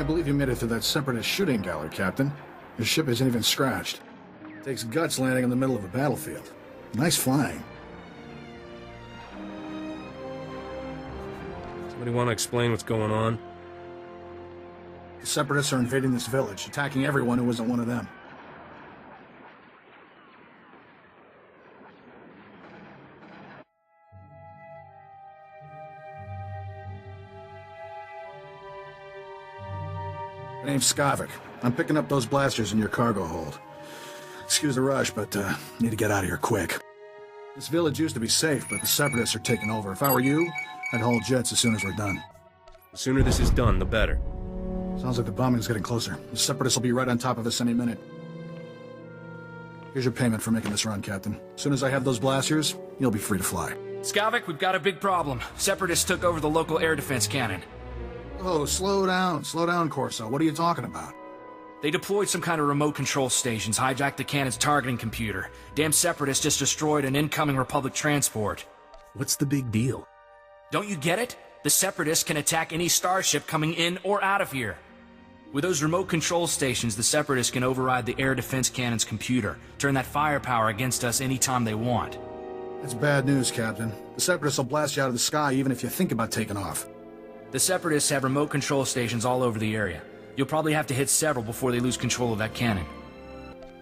Can't believe you made it through that separatist shooting gallery, Captain. Your ship isn't even scratched. Takes guts landing in the middle of a battlefield. Nice flying. Somebody want to explain what's going on? The separatists are invading this village, attacking everyone who isn't one of them. My name's Skavik. I'm picking up those blasters in your cargo hold. Excuse the rush, but need to get out of here quick. This village used to be safe, but the separatists are taking over. If I were you, I'd haul jets as soon as we're done. The sooner this is done, the better. Sounds like the bombing's getting closer. The separatists will be right on top of us any minute. Here's your payment for making this run, Captain. As soon as I have those blasters, you'll be free to fly. Skavik, we've got a big problem. Separatists took over the local air defense cannon. Oh, slow down, Corso. What are you talking about? They deployed some kind of remote control stations, hijacked the cannon's targeting computer. Damn separatists just destroyed an incoming Republic transport. What's the big deal? Don't you get it? The separatists can attack any starship coming in or out of here. With those remote control stations, the separatists can override the air defense cannon's computer, turn that firepower against us anytime they want. That's bad news, Captain. The separatists will blast you out of the sky even if you think about taking off. The separatists have remote control stations all over the area. You'll probably have to hit several before they lose control of that cannon.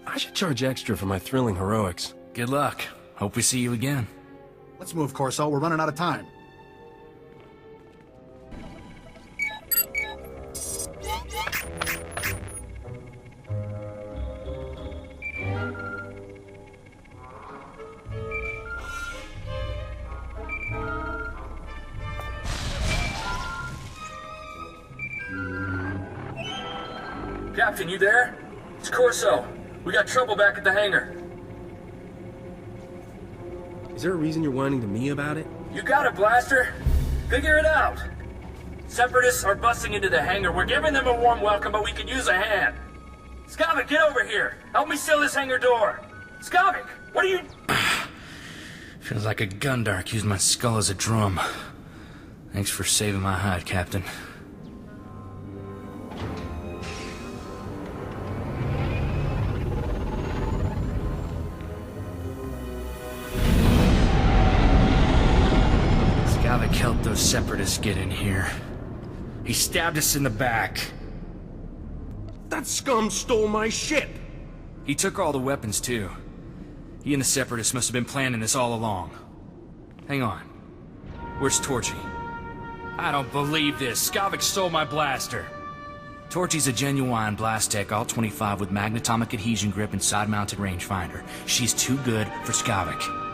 I should charge extra for my thrilling heroics. Good luck. Hope we see you again. Let's move, Corso. We're running out of time. Captain, you there? It's Corso. We got trouble back at the hangar. Is there a reason you're whining to me about it? You got it, Blaster. Figure it out. Separatists are busting into the hangar. We're giving them a warm welcome, but we could use a hand. Skavik, get over here. Help me seal this hangar door. Skavik, what are you... Feels like a Gundark used my skull as a drum. Thanks for saving my hide, Captain. Skavik helped those separatists get in here. He stabbed us in the back. That scum stole my ship! He took all the weapons, too. He and the separatists must have been planning this all along. Hang on. Where's Torchy? I don't believe this. Skavik stole my blaster. Torchy's a genuine blast tech, all 25 with magnetomic adhesion grip and side-mounted rangefinder. She's too good for Skavik.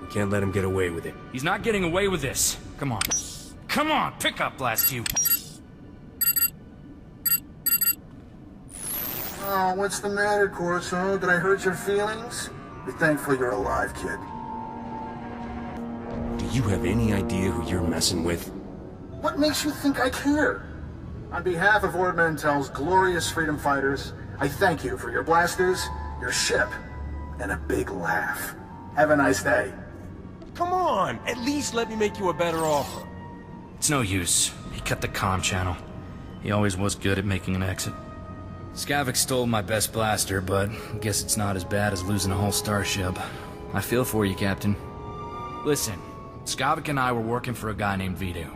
We can't let him get away with it. He's not getting away with this. Come on. Come on, pick up, blast you. Oh, what's the matter, Corso? Did I hurt your feelings? Be thankful you're alive, kid. Do you have any idea who you're messing with? What makes you think I care? On behalf of Ord Mantel's glorious freedom fighters, I thank you for your blasters, your ship, and a big laugh. Have a nice day. Come on! At least let me make you a better offer. It's no use. He cut the comm channel. He always was good at making an exit. Skavik stole my best blaster, but I guess it's not as bad as losing a whole starship. I feel for you, Captain. Listen, Skavik and I were working for a guy named Vidu.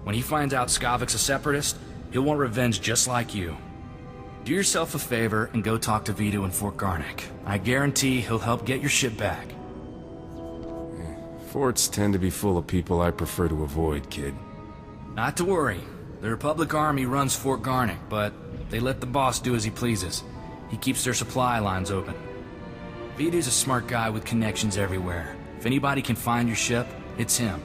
When he finds out Skavik's a separatist, he'll want revenge just like you. Do yourself a favor and go talk to Vidu in Fort Garnick. I guarantee he'll help get your ship back. Forts tend to be full of people I prefer to avoid, kid. Not to worry. The Republic Army runs Fort Garnick, but they let the boss do as he pleases. He keeps their supply lines open. Vidu's a smart guy with connections everywhere. If anybody can find your ship, it's him.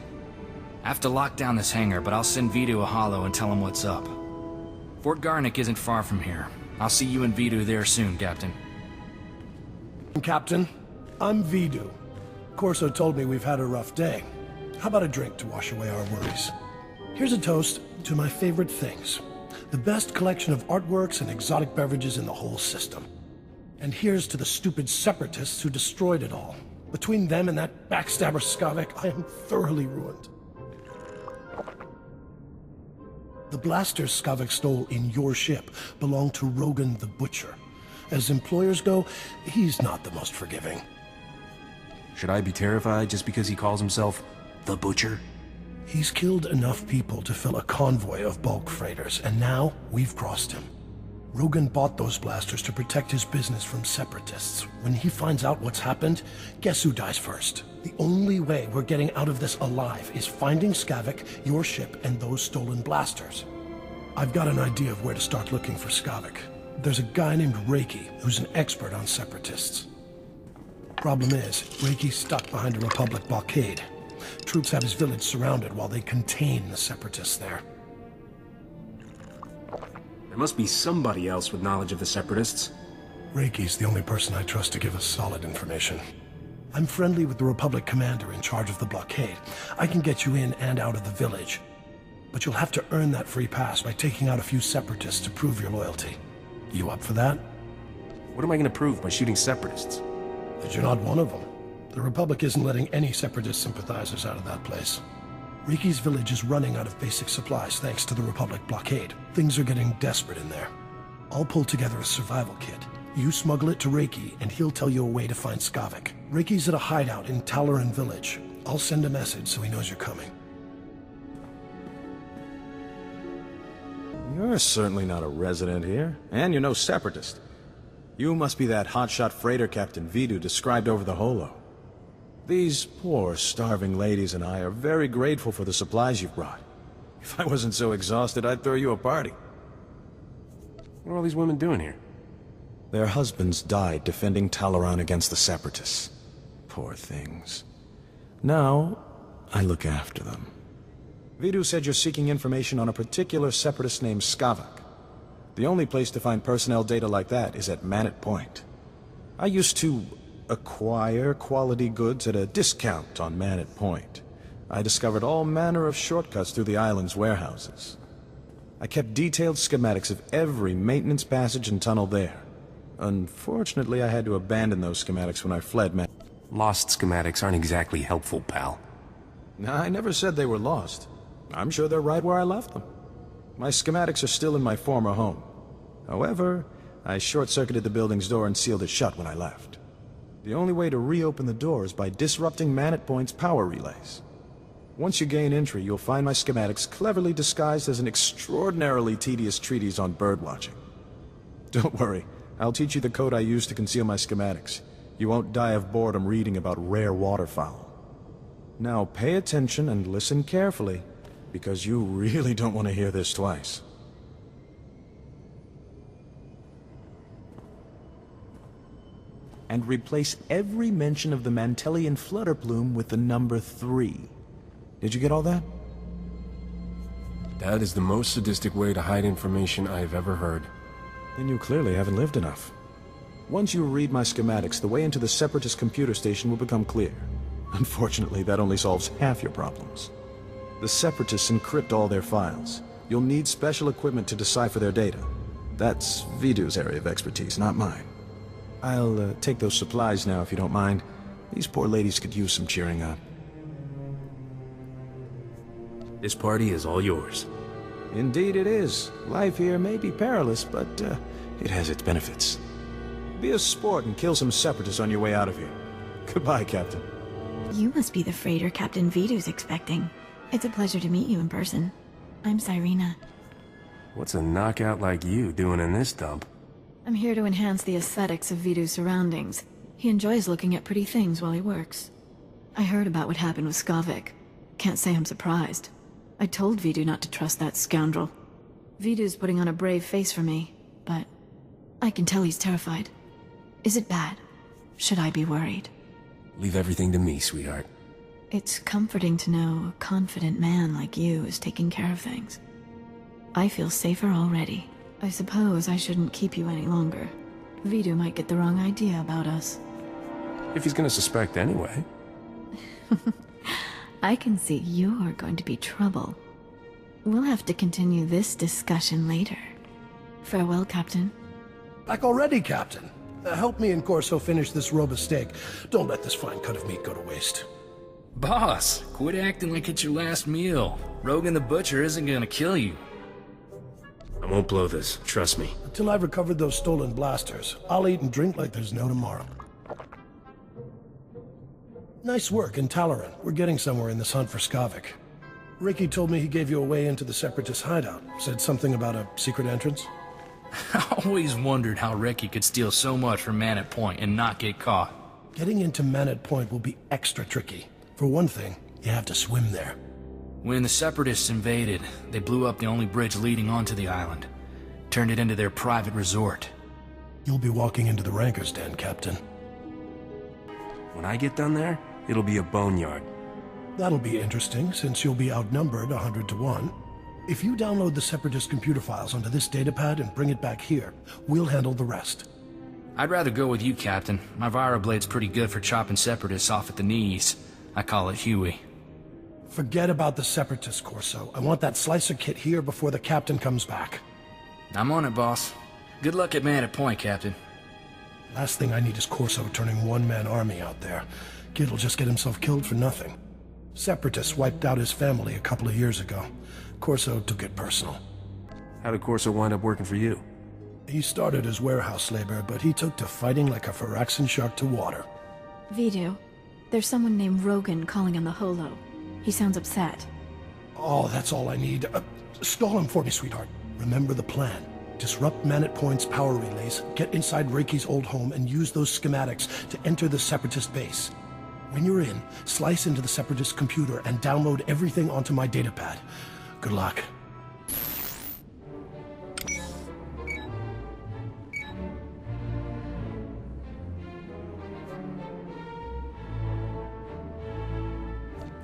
I have to lock down this hangar, but I'll send Vidu a holo and tell him what's up. Fort Garnick isn't far from here. I'll see you and Vidu there soon, Captain. Captain, I'm Vidu. Corso told me we've had a rough day. How about a drink to wash away our worries? Here's a toast to my favorite things. The best collection of artworks and exotic beverages in the whole system. And here's to the stupid separatists who destroyed it all. Between them and that backstabber Skavik, I am thoroughly ruined. The blasters Skavik stole in your ship belong to Rogan the Butcher. As employers go, he's not the most forgiving. Should I be terrified just because he calls himself the Butcher? He's killed enough people to fill a convoy of bulk freighters, and now we've crossed him. Rogan bought those blasters to protect his business from separatists. When he finds out what's happened, guess who dies first? The only way we're getting out of this alive is finding Skavik, your ship, and those stolen blasters. I've got an idea of where to start looking for Skavik. There's a guy named Reiki who's an expert on separatists. Problem is, Reiki's stuck behind a Republic blockade. Troops have his village surrounded while they contain the separatists there. There must be somebody else with knowledge of the Separatists. Reiki's the only person I trust to give us solid information. I'm friendly with the Republic commander in charge of the blockade. I can get you in and out of the village. But you'll have to earn that free pass by taking out a few separatists to prove your loyalty. You up for that? What am I going to prove by shooting Separatists? That you're not one of them. The Republic isn't letting any separatist sympathizers out of that place. Reiki's village is running out of basic supplies thanks to the Republic blockade. Things are getting desperate in there. I'll pull together a survival kit. You smuggle it to Reiki, and he'll tell you a way to find Skavik. Reiki's at a hideout in Talaran village. I'll send a message so he knows you're coming. You're certainly not a resident here, and you're no separatist. You must be that hotshot freighter Captain Vidu described over the holo. These poor, starving ladies and I are very grateful for the supplies you've brought. If I wasn't so exhausted, I'd throw you a party. What are all these women doing here? Their husbands died defending Talaran against the Separatists. Poor things. Now, I look after them. Vidu said you're seeking information on a particular Separatist named Skavik. The only place to find personnel data like that is at Manet Point. I used to acquire quality goods at a discount on Manet Point. I discovered all manner of shortcuts through the island's warehouses. I kept detailed schematics of every maintenance passage and tunnel there. Unfortunately, I had to abandon those schematics when I fled Manet. Lost schematics aren't exactly helpful, pal. I never said they were lost. I'm sure they're right where I left them. My schematics are still in my former home. However, I short-circuited the building's door and sealed it shut when I left. The only way to reopen the door is by disrupting Manet Point's power relays. Once you gain entry, you'll find my schematics cleverly disguised as an extraordinarily tedious treatise on birdwatching. Don't worry, I'll teach you the code I use to conceal my schematics. You won't die of boredom reading about rare waterfowl. Now pay attention and listen carefully, because you really don't want to hear this twice. And replace every mention of the Mantelian flutterplume with the number 3. Did you get all that? That is the most sadistic way to hide information I've ever heard. Then you clearly haven't lived enough. Once you read my schematics, the way into the Separatist computer station will become clear. Unfortunately, that only solves half your problems. The Separatists encrypt all their files. You'll need special equipment to decipher their data. That's Vidu's area of expertise, not mine. I'll take those supplies now, if you don't mind. These poor ladies could use some cheering up. This party is all yours. Indeed it is. Life here may be perilous, but it has its benefits. Be a sport and kill some separatists on your way out of here. Goodbye, Captain. You must be the freighter Captain Vidu's expecting. It's a pleasure to meet you in person. I'm Cyrena. What's a knockout like you doing in this dump? I'm here to enhance the aesthetics of Vidu's surroundings. He enjoys looking at pretty things while he works. I heard about what happened with Skavik. Can't say I'm surprised. I told Vidu not to trust that scoundrel. Vidu's putting on a brave face for me, but I can tell he's terrified. Is it bad? Should I be worried? Leave everything to me, sweetheart. It's comforting to know a confident man like you is taking care of things. I feel safer already. I suppose I shouldn't keep you any longer. Vidu might get the wrong idea about us. If he's gonna suspect anyway. I can see you're going to be trouble. We'll have to continue this discussion later. Farewell, Captain. Back already, Captain. Help me and Corso finish this robust steak. Don't let this fine cut of meat go to waste. Boss, quit acting like it's your last meal. Rogan the Butcher isn't gonna kill you. won't blow this, trust me. Until I've recovered those stolen blasters, I'll eat and drink like there's no tomorrow. Nice work in Talaran. We're getting somewhere in this hunt for Skavik. Ricky told me he gave you a way into the Separatist hideout. Said something about a secret entrance. I always wondered how Ricky could steal so much from Man at Point and not get caught. Getting into Man at Point will be extra tricky. For one thing, you have to swim there. When the Separatists invaded, they blew up the only bridge leading onto the island. Turned it into their private resort. You'll be walking into the Ranker's Den, Captain. When I get done there, it'll be a boneyard. That'll be interesting, since you'll be outnumbered 100 to 1. If you download the Separatist computer files onto this datapad and bring it back here, we'll handle the rest. I'd rather go with you, Captain. My Viroblade's pretty good for chopping Separatists off at the knees. I call it Huey. Forget about the Separatist, Corso. I want that slicer kit here before the Captain comes back. I'm on it, boss. Good luck at Man at Point, Captain. Last thing I need is Corso turning one-man army out there. Kid'll just get himself killed for nothing. Separatists wiped out his family a couple of years ago. Corso took it personal. How did Corso wind up working for you? He started as warehouse labor, but he took to fighting like a Phyraxan shark to water. Vidu, there's someone named Rogan calling on the Holo. He sounds upset. Oh, that's all I need. Stall him for me, sweetheart. Remember the plan. Disrupt Man at Point's power relays, get inside Reiki's old home, and use those schematics to enter the Separatist base. When you're in, slice into the Separatist computer and download everything onto my datapad. Good luck.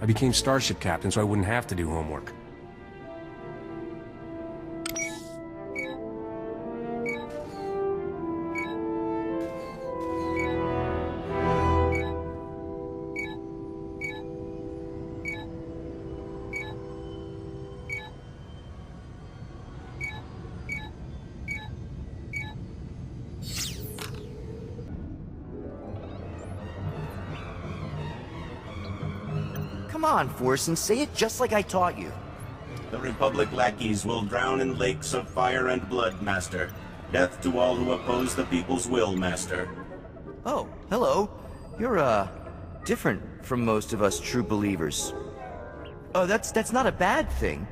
I became Starship Captain so I wouldn't have to do homework. Come on, Forsen, say it just like I taught you. The Republic lackeys will drown in lakes of fire and blood, Master. Death to all who oppose the people's will, Master. Oh, hello. You're, different from most of us true believers. Oh, that's not a bad thing.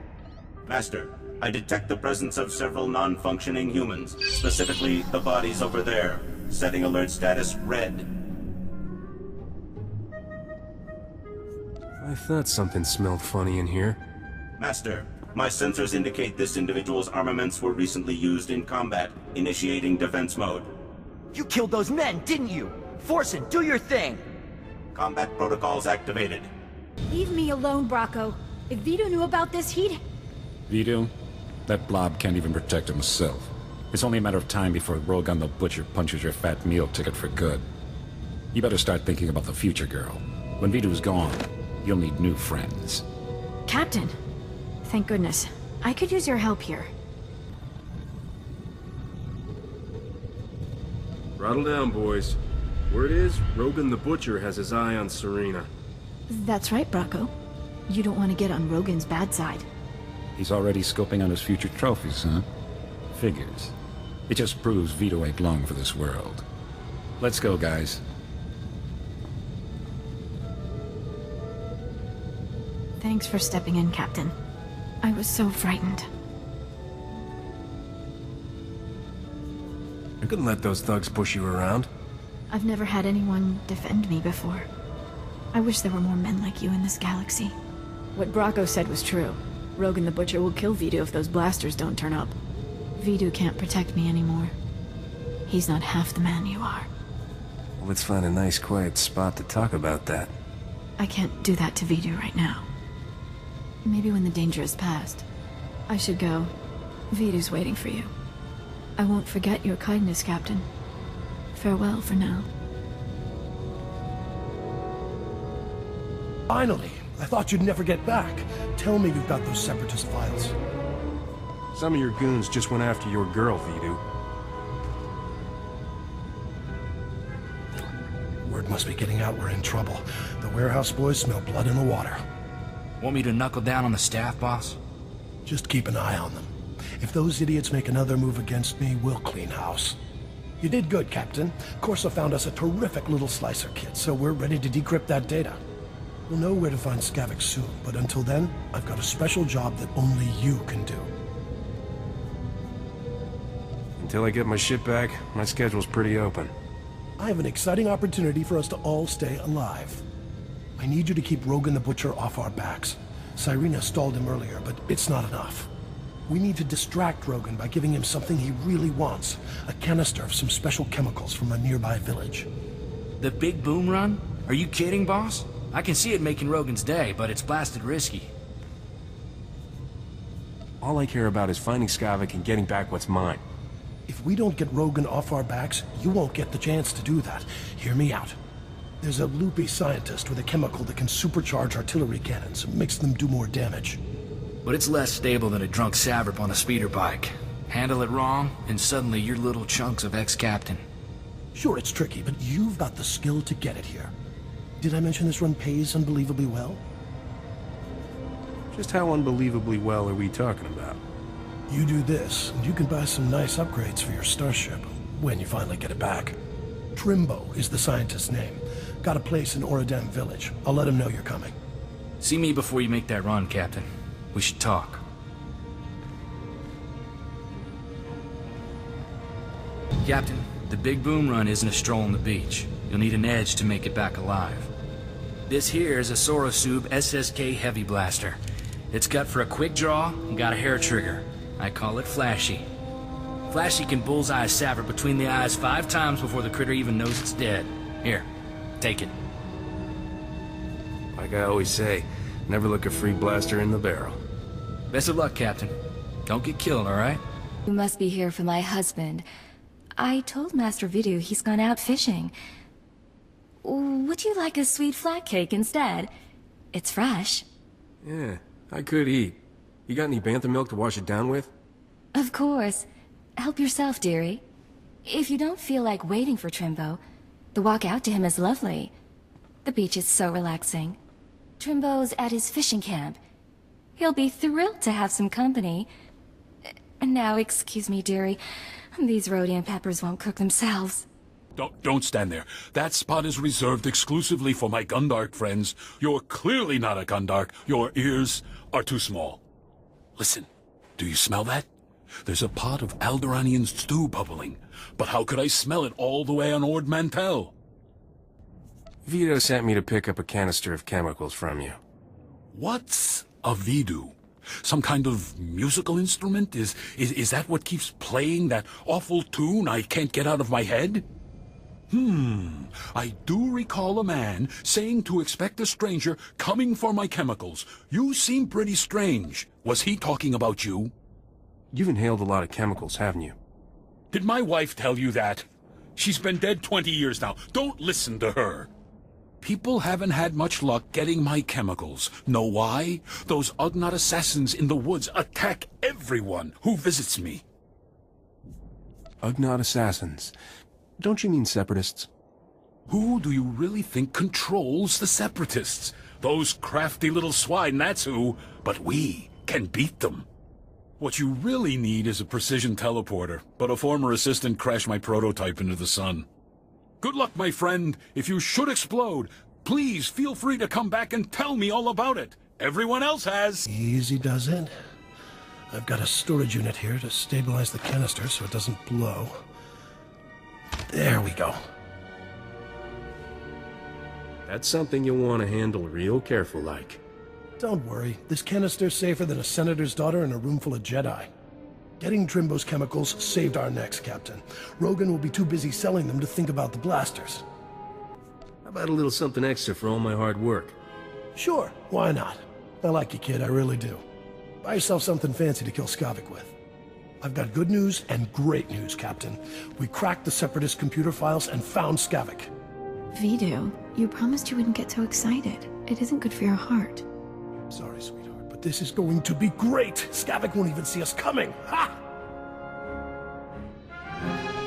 Master, I detect the presence of several non-functioning humans, specifically the bodies over there. Setting alert status red. I thought something smelled funny in here. Master, my sensors indicate this individual's armaments were recently used in combat, initiating defense mode. You killed those men, didn't you? Forsen, do your thing! Combat protocols activated. Leave me alone, Bracco. If Vito knew about this, he'd... Vito? That blob can't even protect himself. It's only a matter of time before Rogan the Butcher punches your fat meal ticket for good. You better start thinking about the future, girl. When Vito's gone, you'll need new friends. Captain! Thank goodness. I could use your help here. Throttle down, boys. Word is, Rogan the Butcher has his eye on Serena. That's right, Bracco. You don't want to get on Rogan's bad side. He's already scoping on his future trophies, huh? Figures. It just proves Vito ain't long for this world. Let's go, guys. Thanks for stepping in, Captain. I was so frightened. You couldn't let those thugs push you around. I've never had anyone defend me before. I wish there were more men like you in this galaxy. What Bracco said was true. Rogan the Butcher will kill Vito if those blasters don't turn up. Vito can't protect me anymore. He's not half the man you are. Well, let's find a nice quiet spot to talk about that. I can't do that to Vito right now. Maybe when the danger is past. I should go. Vito's waiting for you. I won't forget your kindness, Captain. Farewell for now. Finally! I thought you'd never get back. Tell me you've got those Separatist files. Some of your goons just went after your girl, Vidu. Word must be getting out we're in trouble. The warehouse boys smell blood in the water. Want me to knuckle down on the staff, boss? Just keep an eye on them. If those idiots make another move against me, we'll clean house. You did good, Captain. Corso found us a terrific little slicer kit, so we're ready to decrypt that data. We'll know where to find Skavik soon, but until then, I've got a special job that only you can do. Until I get my ship back, my schedule's pretty open. I have an exciting opportunity for us to all stay alive. I need you to keep Rogan the Butcher off our backs. Cyrena stalled him earlier, but it's not enough. We need to distract Rogan by giving him something he really wants. A canister of some special chemicals from a nearby village. The big boom run? Are you kidding, boss? I can see it making Rogan's day, but it's blasted risky. All I care about is finding Skavik and getting back what's mine. If we don't get Rogan off our backs, you won't get the chance to do that. Hear me out. There's a loopy scientist with a chemical that can supercharge artillery cannons and makes them do more damage. But it's less stable than a drunk savrip on a speeder bike. Handle it wrong, and suddenly you're little chunks of ex-captain. Sure, it's tricky, but you've got the skill to get it here. Did I mention this run pays unbelievably well? Just how unbelievably well are we talking about? You do this, and you can buy some nice upgrades for your starship, when you finally get it back. Trimbo is the scientist's name. Got a place in Oradam village. I'll let him know you're coming. See me before you make that run, Captain. We should talk. Captain, the big boom run isn't a stroll on the beach. You'll need an edge to make it back alive. This here is a Sorosub SSK Heavy Blaster. It's cut for a quick draw and got a hair trigger. I call it Flashy. Flashy can bullseye a saver between the eyes 5 times before the critter even knows it's dead. Here, take it. Like I always say, never look a free blaster in the barrel. Best of luck, Captain. Don't get killed, all right? You must be here for my husband. I told Master Vidu he's gone out fishing. Would you like a sweet flat cake instead? It's fresh. Yeah, I could eat. You got any bantha milk to wash it down with? Of course. Help yourself, dearie. If you don't feel like waiting for Trimbo, the walk out to him is lovely. The beach is so relaxing. Trimbo's at his fishing camp. He'll be thrilled to have some company. Now, excuse me, dearie. These rhodium peppers won't cook themselves. Don't stand there. That spot is reserved exclusively for my Gundark friends. You're clearly not a Gundark. Your ears are too small. Listen, do you smell that? There's a pot of Alderaanian stew bubbling. But how could I smell it all the way on Ord Mantel? Vito sent me to pick up a canister of chemicals from you. What's a Vidu? Some kind of musical instrument? Is that what keeps playing that awful tune I can't get out of my head? I do recall a man saying to expect a stranger coming for my chemicals. You seem pretty strange. Was he talking about you? You've inhaled a lot of chemicals, haven't you? Did my wife tell you that? She's been dead 20 years now. Don't listen to her. People haven't had much luck getting my chemicals. Know why? Those Ugnaught assassins in the woods attack everyone who visits me. Ugnaught assassins? Don't you mean separatists? Who do you really think controls the separatists? Those crafty little swine, that's who. But we can beat them. What you really need is a precision teleporter, but a former assistant crashed my prototype into the sun. Good luck, my friend. If you should explode, please feel free to come back and tell me all about it. Everyone else has. Easy does it. I've got a storage unit here to stabilize the canister so it doesn't blow. There we go. That's something you'll want to handle real careful like. Don't worry. This canister's safer than a senator's daughter in a room full of Jedi. Getting Trimbo's chemicals saved our necks, Captain. Rogan will be too busy selling them to think about the blasters. How about a little something extra for all my hard work? Sure, why not? I like you, kid, I really do. Buy yourself something fancy to kill Skavik with. I've got good news and great news, Captain. We cracked the Separatist computer files and found Skavik. Vidu, you promised you wouldn't get so excited. It isn't good for your heart. Sorry, sweetheart, but this is going to be great! Skavik won't even see us coming! Ha!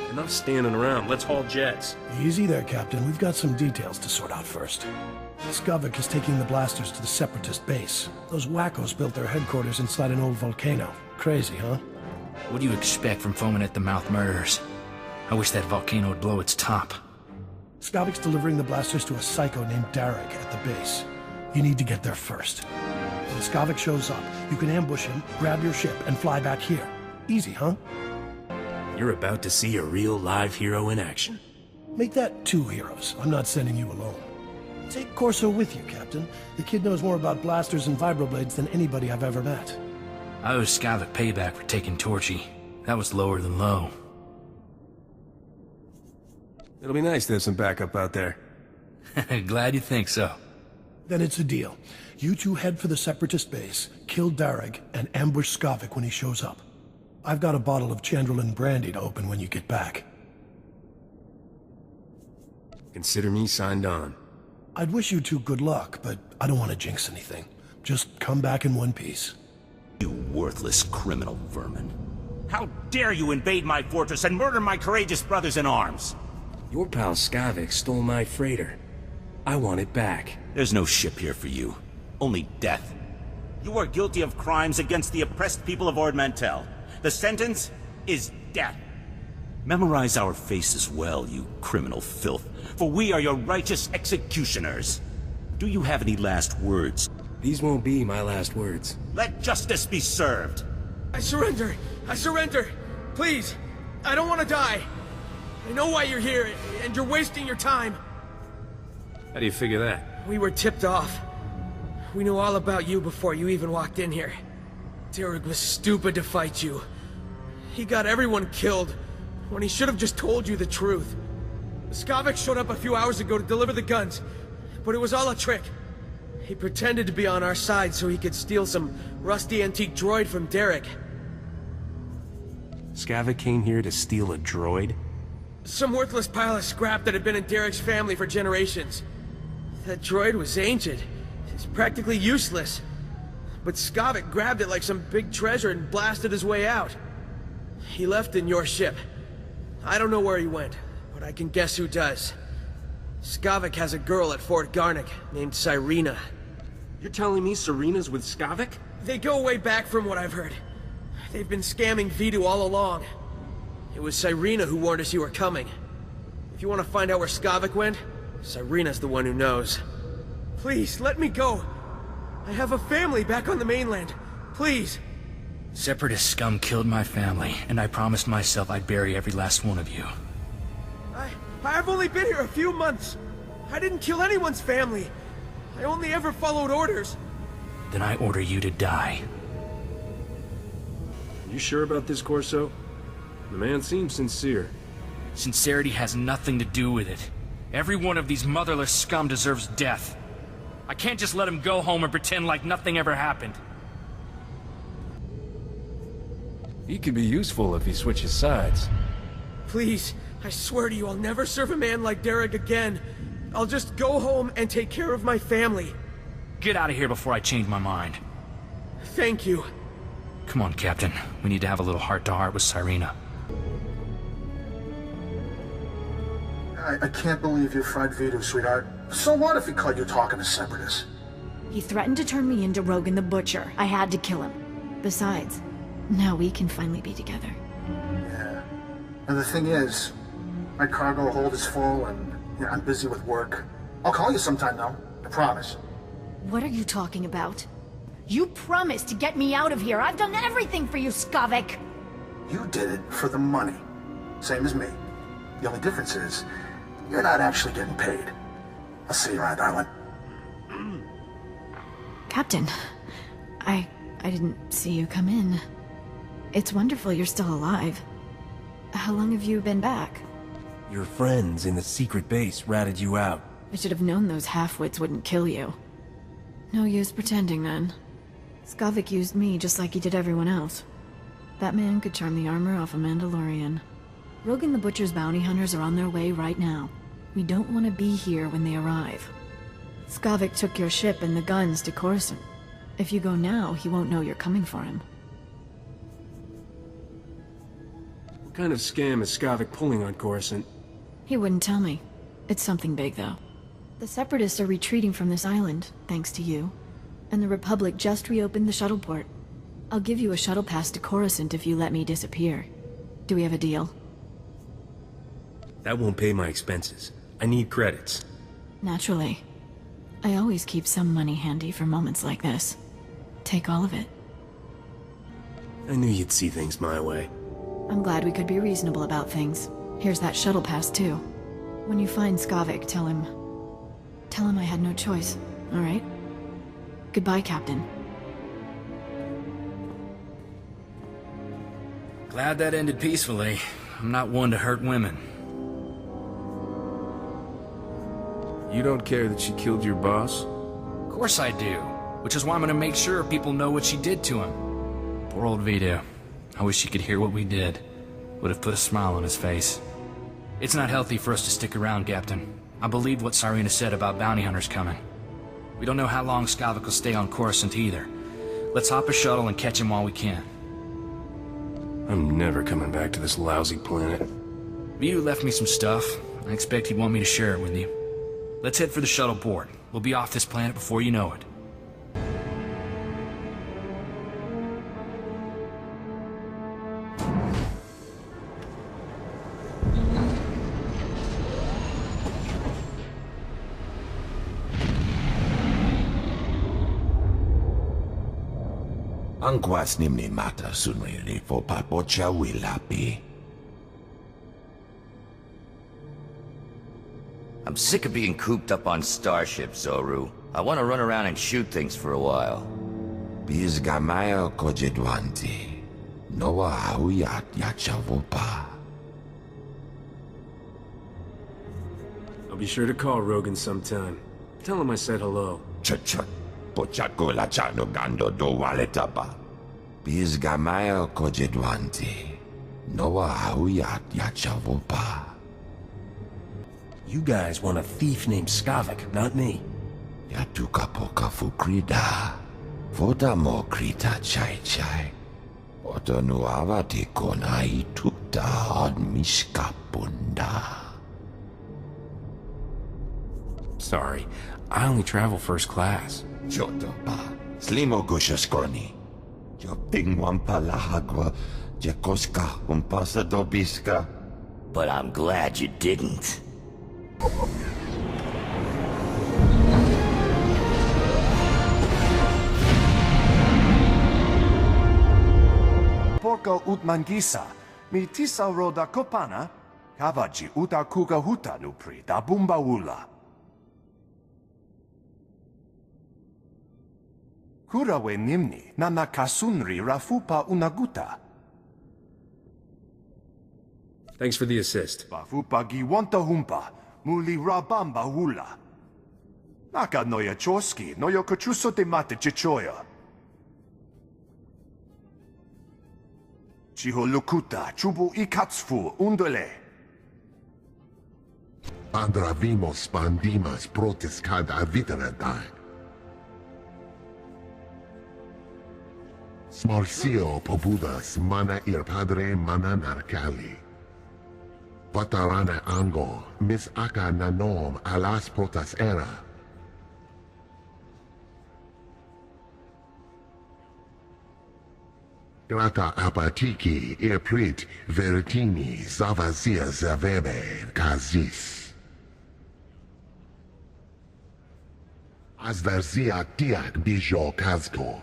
Enough standing around. Let's haul jets. Easy there, Captain. We've got some details to sort out first. Skavik is taking the blasters to the Separatist base. Those wackos built their headquarters inside an old volcano. Crazy, huh? What do you expect from foaming-at-the-mouth murderers? I wish that volcano would blow its top. Skavik's delivering the blasters to a psycho named Derek at the base. You need to get there first. When Skavik shows up, you can ambush him, grab your ship, and fly back here. Easy, huh? You're about to see a real live hero in action. Make that 2 heroes. I'm not sending you alone. Take Corso with you, Captain. The kid knows more about blasters and vibroblades than anybody I've ever met. I owe Skavik payback for taking Torchy. That was lower than low. It'll be nice to have some backup out there. Glad you think so. Then it's a deal. You two head for the Separatist base, kill Darag, and ambush Skavik when he shows up. I've got a bottle of Chandrelin brandy to open when you get back. Consider me signed on. I'd wish you two good luck, but I don't want to jinx anything. Just come back in one piece. You worthless criminal vermin. How dare you invade my fortress and murder my courageous brothers in arms? Your pal Skavik stole my freighter. I want it back. There's no ship here for you. Only death. You are guilty of crimes against the oppressed people of Ord Mantel. The sentence is death. Memorize our faces well, you criminal filth, for we are your righteous executioners. Do you have any last words? These won't be my last words. Let justice be served. I surrender! I surrender! Please! I don't want to die! I know why you're here, and you're wasting your time! How do you figure that? We were tipped off. We knew all about you before you even walked in here. Derek was stupid to fight you. He got everyone killed, when he should have just told you the truth. Skavik showed up a few hours ago to deliver the guns, but it was all a trick. He pretended to be on our side so he could steal some rusty antique droid from Derek. Skavik came here to steal a droid? Some worthless pile of scrap that had been in Derek's family for generations. That droid was ancient. It's practically useless. But Skavik grabbed it like some big treasure and blasted his way out. He left in your ship. I don't know where he went, but I can guess who does. Skavik has a girl at Fort Garnick named Cyrena. You're telling me Serena's with Skavik? They go way back from what I've heard. They've been scamming Vidu all along. It was Cyrena who warned us you were coming. If you want to find out where Skavik went, Cyrena's the one who knows. Please, let me go. I have a family back on the mainland. Please. Separatist scum killed my family, and I promised myself I'd bury every last one of you. I've only been here a few months. I didn't kill anyone's family. I only ever followed orders. Then I order you to die. You sure about this, Corso? The man seems sincere. Sincerity has nothing to do with it. Every one of these motherless scum deserves death. I can't just let him go home and pretend like nothing ever happened. He could be useful if he switches sides. Please, I swear to you I'll never serve a man like Derek again. I'll just go home and take care of my family. Get out of here before I change my mind. Thank you. Come on, Captain. We need to have a little heart-to-heart with Cyrena. I can't believe you fried Vidu, sweetheart. So what if he caught you talking to Separatists? He threatened to turn me into Rogan the Butcher. I had to kill him. Besides, now we can finally be together. Yeah. And the thing is, my cargo hold is full and I'm busy with work. I'll call you sometime though, I promise. What are you talking about? You promised to get me out of here. I've done everything for you, Skavik. You did it for the money. Same as me. The only difference is, you're not actually getting paid. I'll see you around, darling. Captain, I didn't see you come in. It's wonderful you're still alive. How long have you been back? Your friends in the secret base ratted you out. I should have known those half-wits wouldn't kill you. No use pretending then. Skavik used me just like he did everyone else. That man could charm the armor off a Mandalorian. Rogan the Butcher's bounty hunters are on their way right now. We don't want to be here when they arrive. Skavik took your ship and the guns to Coruscant. If you go now, he won't know you're coming for him. What kind of scam is Skavik pulling on Coruscant? He wouldn't tell me. It's something big, though. The Separatists are retreating from this island, thanks to you. And the Republic just reopened the shuttle port. I'll give you a shuttle pass to Coruscant if you let me disappear. Do we have a deal? That won't pay my expenses. I need credits. Naturally. I always keep some money handy for moments like this. Take all of it. I knew you'd see things my way. I'm glad we could be reasonable about things. Here's that shuttle pass, too. When you find Skavik, tell him I had no choice, alright? Goodbye, Captain. Glad that ended peacefully. I'm not one to hurt women. You don't care that she killed your boss? Of course I do. Which is why I'm gonna make sure people know what she did to him. Poor old Vito. I wish he could hear what we did. Would have put a smile on his face. It's not healthy for us to stick around, Captain. I believe what Cyrena said about bounty hunters coming. We don't know how long Skavik will stay on Coruscant either. Let's hop a shuttle and catch him while we can. I'm never coming back to this lousy planet. Vito left me some stuff. I expect he'd want me to share it with you. Let's head for the shuttle port. We'll be off this planet before you know it. Angkwas nimni mata sunwiri fo papocha wilapi. I'm sick of being cooped up on starships, Zoru. I want to run around and shoot things for a while. Bizgamaya kojedwanti. Noa auyat yachavopa. I'll be sure to call Rogan sometime. Tell him I said hello. Chut. Pochakola chano gando do waletaba. Bizgamaya kojedwanti. Noa auyat yachavopa. You guys want a thief named Skavik, not me. Yatuka poka fukrida. Voda mo krita chai. Oto nuavati kona ituta od miskapunda. Sorry, I only travel first class. Jotopa. Slimo gushaskorni. Yo pingwan palahagwa. Jakoska umpasa dobiska. But I'm glad you didn't. Porco utmangisa, mi tisa roda kopana, kavaji uta kuka huta nupri da bumbaula. Kurawe nimni, nana kasunri rafupa unaguta. Thanks for the assist. Bafupa giwanta humpa, muli rabamba hula. Naka noya choski, noyo kachuso de mate chichoya. Chiho lukuta, chubu ikatsfu, undole. Andravimos pandimas protis kad aviteredai. Smarcio pobudas mana ir padre mana narcali. Patarana ango, mis aka nanom alas protas era. Grata apatiki irprit veritini zavazia zavebe kazis. Azverzia tiak bijo kazko.